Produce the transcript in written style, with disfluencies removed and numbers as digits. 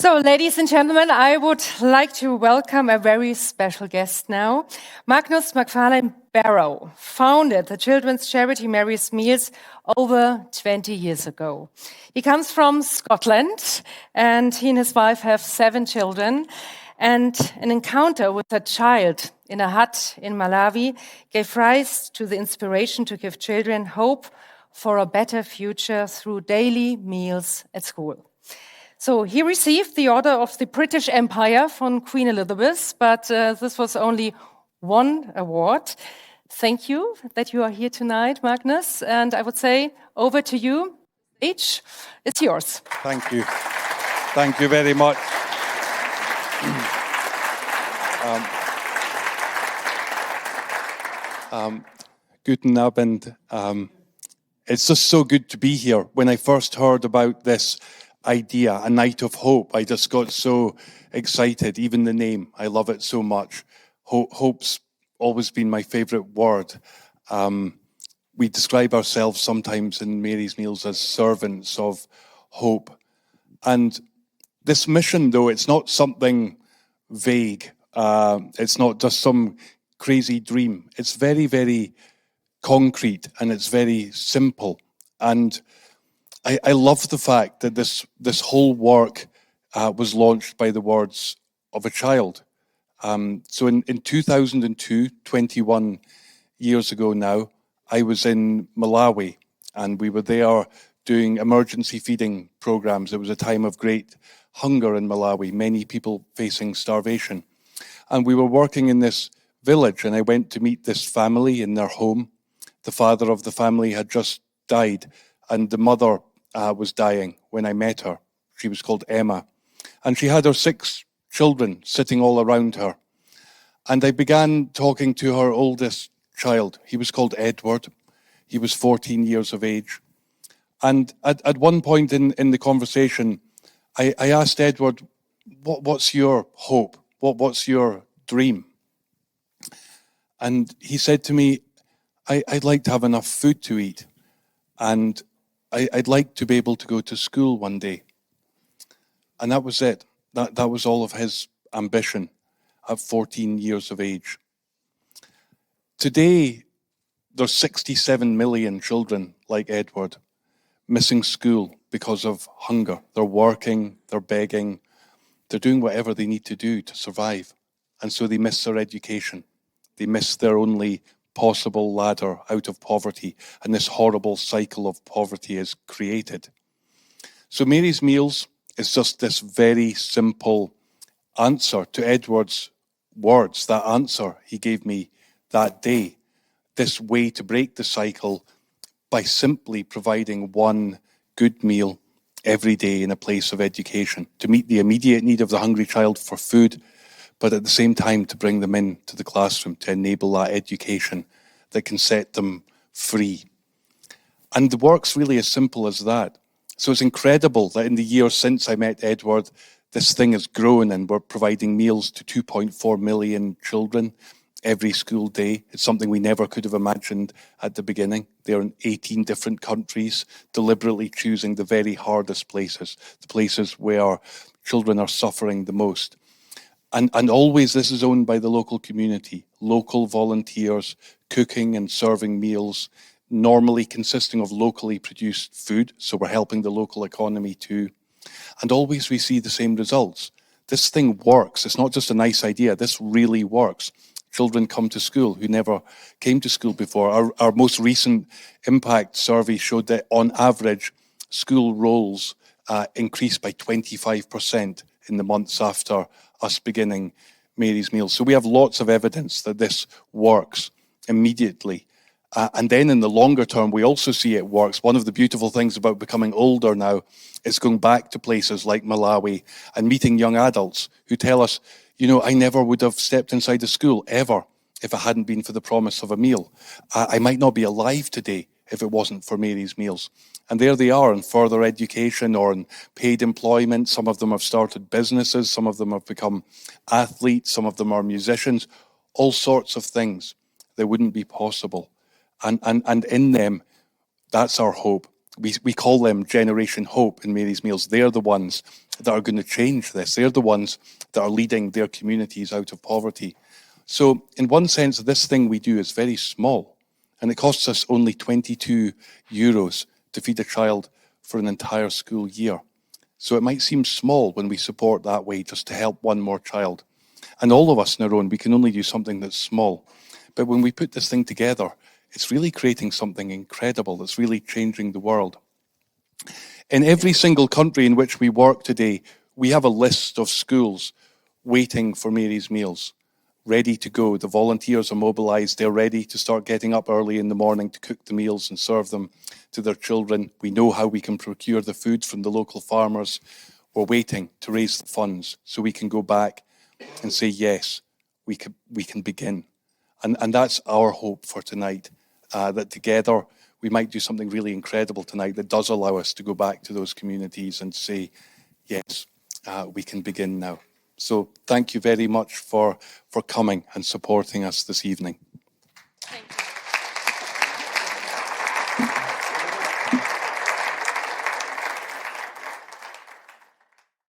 So, ladies and gentlemen, I would like to welcome a very special guest now. Magnus MacFarlane-Barrow founded the children's charity Mary's Meals over 20 years ago. He comes from Scotland, and he and his wife have 7 children. And an encounter with a child in a hut in Malawi gave rise to the inspiration to give children hope for a better future through daily meals at school. So he received the Order of the British Empire from Queen Elizabeth, but this was only one award. Thank you that you are here tonight, Magnus. And I would say, over to you. Each, it's yours. Thank you. Thank you very much. Guten Abend. It's just so good to be here. When I first heard about this idea, a night of hope, I just got so excited. Even the name, I love it so much. Hope's always been my favorite word. We describe ourselves sometimes in Mary's Meals as servants of hope. And this mission, though, it's not something vague. It's not just some crazy dream. It's very, very concrete, and it's very simple. And I love the fact that this whole work was launched by the words of a child. So in 2002, 21 years ago now, I was in Malawi, and we were there doing emergency feeding programs. It was a time of great hunger in Malawi, many people facing starvation. And we were working in this village, and I went to meet this family in their home. The father of the family had just died, and the mother was dying when I met her. She was called Emma, and she had her 6 children sitting all around her. And I began talking to her oldest child. He was called Edward. He was 14 years of age. And at one point in the conversation, I asked Edward, what's your hope? What's your dream? And he said to me, I'd like to have enough food to eat, and I'd like to be able to go to school one day. And that was it. That was all of his ambition at 14 years of age. Today, there's 67 million children like Edward missing school because of hunger. They're working, they're begging, they're doing whatever they need to do to survive. And so they miss their education. They miss their only possible ladder out of poverty, and this horrible cycle of poverty is created. So Mary's Meals is just this very simple answer to Edward's words, that answer he gave me that day, this way to break the cycle by simply providing one good meal every day in a place of education, to meet the immediate need of the hungry child for food, but at the same time to bring them into the classroom, to enable that education that can set them free. And the work's really as simple as that. So it's incredible that in the years since I met Edward, this thing has grown, and we're providing meals to 2.4 million children every school day. It's something we never could have imagined at the beginning. They're in 18 different countries, deliberately choosing the very hardest places, the places where children are suffering the most. And always this is owned by the local community, local volunteers cooking and serving meals, normally consisting of locally produced food, so we're helping the local economy too. And always we see the same results. This thing works. It's not just a nice idea. This really works. Children come to school who never came to school before. Our most recent impact survey showed that on average, school rolls increased by 25% in the months after us beginning Mary's Meals. So we have lots of evidence that this works immediately. And then in the longer term, we also see it works. One of the beautiful things about becoming older now is going back to places like Malawi and meeting young adults who tell us, you know, I never would have stepped inside a school ever if it hadn't been for the promise of a meal. I might not be alive today if it wasn't for Mary's Meals. And there they are in further education or in paid employment. Some of them have started businesses. Some of them have become athletes. Some of them are musicians. All sorts of things that wouldn't be possible. And in them, that's our hope. We call them Generation Hope in Mary's Meals. They're the ones that are going to change this. They're the ones that are leading their communities out of poverty. So in one sense, this thing we do is very small, and it costs us only 22 euros to feed a child for an entire school year. So it might seem small when we support that way, just to help one more child. And all of us on our own, we can only do something that's small. But when we put this thing together, it's really creating something incredible that's really changing the world. In every single country in which we work today, we have a list of schools waiting for Mary's Meals, ready to go. The volunteers are mobilized. They're ready to start getting up early in the morning to cook the meals and serve them to their children. We know how we can procure the food from the local farmers. We're waiting to raise the funds so we can go back and say, yes, we can begin. And that's our hope for tonight, that together we might do something really incredible tonight that does allow us to go back to those communities and say, yes, we can begin now. So thank you very much for coming and supporting us this evening.